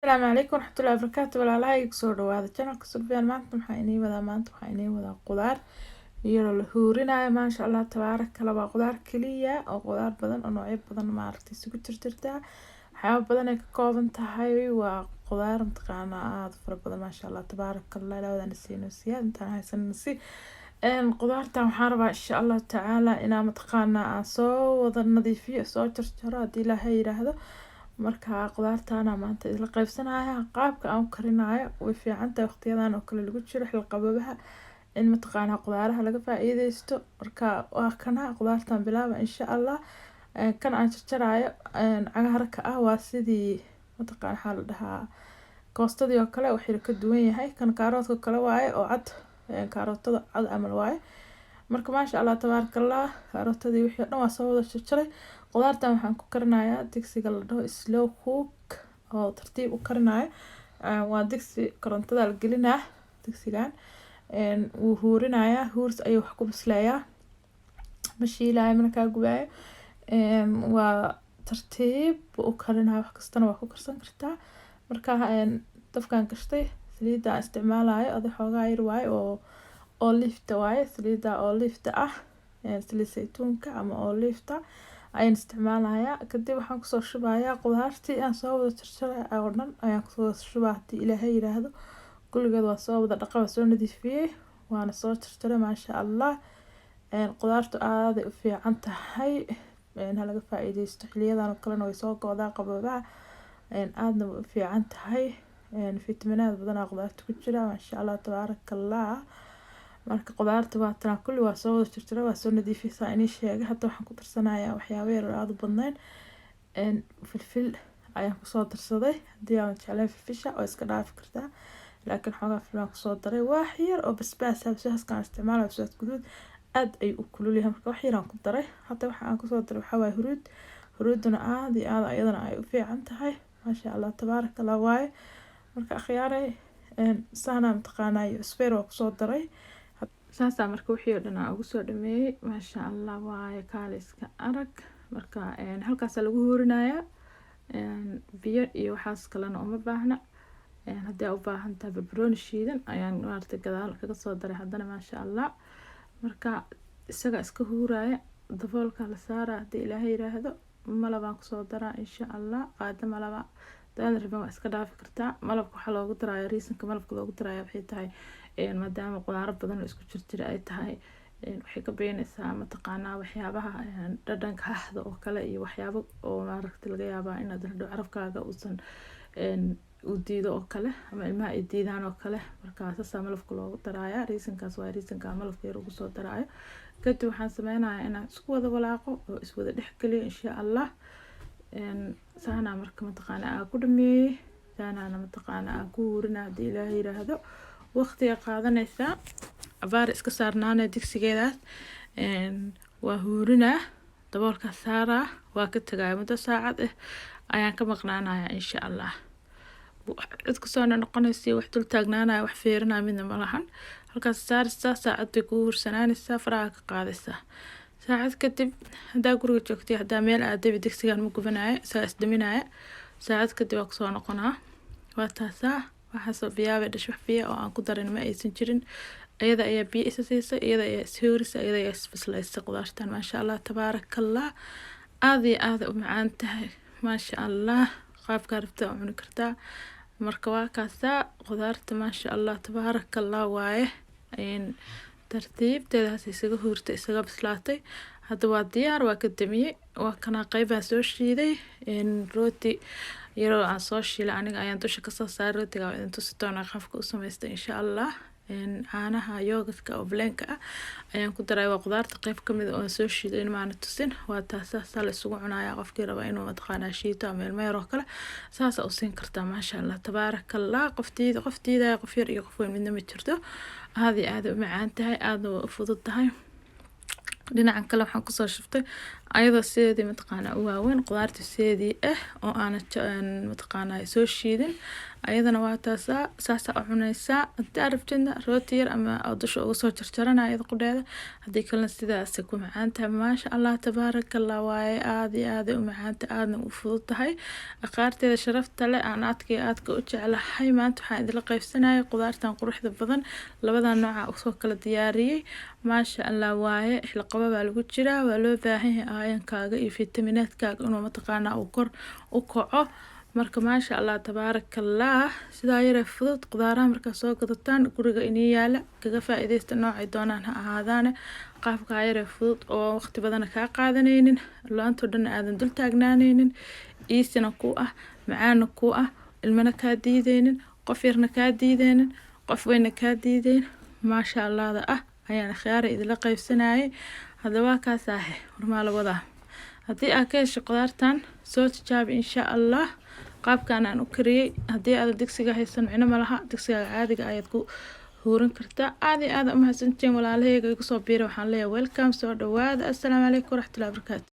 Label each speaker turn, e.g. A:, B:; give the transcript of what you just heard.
A: السلام عليكم ورحمة الله وبركاته ولا يقصر وهذا channel كسبيان maanta maxaa inii wadaa maanta waxaa inii wadaa qudaar iyadoo la huurinayo maasha Allah tabaaraka Allah waa qudaar kaliya oo qudaar badan oo noocyo badan maaragtay isugu jirta waxyaabo badan ay ka kooban tahay waa qudaar mataqaana aad u fara badan maasha Allah tabaaraka Allah lawadana siino siya intaan haysan si qudaartan waxaan rabaa insha Allah tacaala inaan mataqaana aan soo wada nadiifiyo soo jarjaro haddii Ilaahay yiraahdo marka qudaartana maanta isla qaybsanaya qaabka aan u karinayo way fiican tahay waqtiyadan oo kale lagu jiro xil qababaha in mataqaana qudaaraha laga faa'iideysto marka waa kana qudaartan bilaaba insha Allah kan aan jarjarayo cagaarka ah waa sidii mataqaana xal dhahaa koostadii oo kale wixii ka duwan yahay kan kaaroodka kale waaye oo cad kaarootada cad amal waaye marka maasha Allah tabaarakallah kaarotadii wixii dhan waa soo wada jarjaray qudaartan waxaan ku karinayaa digsiga la dhaho slow cook oo tartiib u karinayo waa digsi korontada la gelinaa digsigan wuu huurinayaa huurs ayuu wax ku bislayaa ma shiilaayo markaa gubayo waa tartiib u karinayo wax kastana waa ku karsan kartaa marka dabkan gashtay saliida aan isticmaalayo adi xoogaa yar waaye oo liifta waaye saliida oo liifta ah saliid saytuunka ama oo liifta ayaan isticmaalayaa kadib waxaan kusoo shubayaa qudaartii aan soo wada jarjaray oo dhan ayaan kusoo shubaa haddii Ilaahay yiraahdo kulligeed waa soo wada dhaqay waa soo nadiifiyey waana soo jarjaray maasha Allah qudaartu aad ay u fiican tahay ha laga faa'iideysto xiliyadan oo kalena way soo go'daa qababaha aadna way u fiican tahay fiitamiinaad badan oo qudaarta ku jira maasha Allah tabaarakallah marka qudaarta waa tan kulli waa soo wada jarjaray waa soo nadiifiyay inii sheegay hadda waxaan ku darsanayaa waxyaabo yar oo aad u badnayn filfil ayaan kusoo darsaday haddii aan jeclayn filfisha oo iska dhaafi kartaa laakiin xoogaa filan kusoo daray wax yar oo basbaas basbaaskaan isticmaalayo basbaas guduud aad ay u kulul yahay marka wax yar aan ku daray hadda waxa aan kusoo daray waxaa waaye huruuduna aad iyo aad iyadana ay u fiican tahay maasha Allah tabaarakallah waaye marka akhyaaray saana mataqaanaa iyo cusbeer waa kusoo daray saasaa marka wixii oo dhan aan ugu soo dhameeyay maasha Allah waaye kaaliska arag marka halkaas lagu huurinayaa biyo iyo waxaas kalena uma baahna haddii u baahan tahay barbarooni shiidan ayaan maartay gadaal kaga soo daray haddana maasha Allah marka isaga iska huuraya daboolka la saaraa haddii Ilaahay yiraahdo malabaan kusoo daraa insha Allah qaada malaba daan rabaa waa iska dhaafi kartaa malabka waxa loogu daraayo reasonka malabka loogu daraayo waxay tahay maadaama qudaar badan isku jirjir ay tahay waxay ka beenaysaa mataqaanaa waxyaabaha dhadhanka hahda oo kale iyo waxyaabo oo maaragtay laga yaabaa inaad hadho carabkaaga uusan u diido oo kale ama ilmaha ay diidaan oo kale markaas malabka loogu daraayo reasonkaas waa reasonka malabka yar ugu soo daraayo kadib waxaan sameynayaa inaan isku wada walaaqo oo iswada dhex geliyo insha Allah saana marka mataqaanaa aan ku dhameeyay saana mataqaanaa aan ku huurina haddii Ilaahay yiraahdo waqtiga qaadanaysa abaar iska saarnaana digsigeedaas waa huurina daboolka saara waa ka tagay muddo saacad ayaan ka maqnaanayaa insha Allah cid ku soo noqonaysa wax dul taagnaanaya wax fiirinaa midna ma lahan halkaas saarista saacad bay ku huursanaanaysaa faraha ka qaadaysaa saacad kadib hadaa guriga joogtay hadaa meel aaday digsigan ma gubanayo saa isdaminaya saacad kadib waa kusoo noqonaa waa taasaa waxa soo biyaaba dhash wax biyo oo aan ku darin ma aysan jirin iyada ayaa biyo isa siisay iyada ayaa ishoorisa iyada ayaa isbislaysay qudaartan maasha Allah tabaarakallah aad iyo aad u macaan tahay maasha Allah qaabka rabta u cuni kartaa marka waa kaasa qudaarta maasha Allah tabaarakallah waaye tartiibteedaas isaga huurtay isaga bislaatay hadda waa diyaar waa ka damiyay waa kana qaybaan soo shiiday rooti yaroo aan soo shiilay aniga ayaan dusha ka soo saaray rootiga oo inta si toona qafka u sameystay insha Allah caanaha yogurtka oo blendka ah ayaan ku daray waa qudaarta qayb kamid oo soo shiiday in maana tusin waa taasa la isugu cunaaya qofkii raba inuu mataqaanaa shiito ama ilmo yar oo kale saas u siin kartaa maasha Allah tabaarakallah qoftiida qof yar iyo qof weyn midna ma jirto aad u macaan tahay aad u fudud tahay dhinacan kale waxaan kusoo shiftay ayadoo sideedii mataqaanaa u waaweyn qudaarta sideedii oo aan mataqaanaa soo shiidin ayadana waa taasaa saasa u cunaysaa inta arabtidna rooti yar ama dusha uga soo jarjaranaya ayada qudheeda haddii kalena sidaas ku macaantahay maasha allah tabaarakallah waaye aad iyo aad u macaanta aadna u fudud tahay aqaarteeda sharafta leh aan aadka u jeclahay maanta waxaan idinla qaybsanaya qudaartan quruxda badan labadan nooca usoo kala diyaariyey maasha allah waaye xil qaba baa lagu jiraa waa loo baahan yahay ayankaaga iyo fitamiinaadkaaga inuu mataqaanaa uu kor u kaco marka maasha allah tabaarakallah sidaa yare fudud qudaaraha markaa soo gadataan guriga inii yaala kaga faa'iideysta noocay doonaan ha ahaadaane qaabkaa yare fudud oo waqti badana kaa qaadanaynin laantoo dhan aadan dul taagnaanaynin iisina ku ah macaana ku ah ilmana kaa diideynin qof yarna kaa diideynin qof weyna kaa diideyn maasha allahda ah ayaan khiyaara idinla qaybsanayay haddaba kaas ahe warmaa la wadaa haddii aad ka hesho qudaartan soo tijaabi insha allah qaabkan aan u kariyey haddii aad digsiga haysan micno malaha digsiga caadiga ayaad ku huurin kartaa aad iyo aad u mahadsantiin walaalahayga igu soo biira waxaan leeyahay welcome soo dhawaada assalaamu calaykum waraxmatullaahi wabarakaatu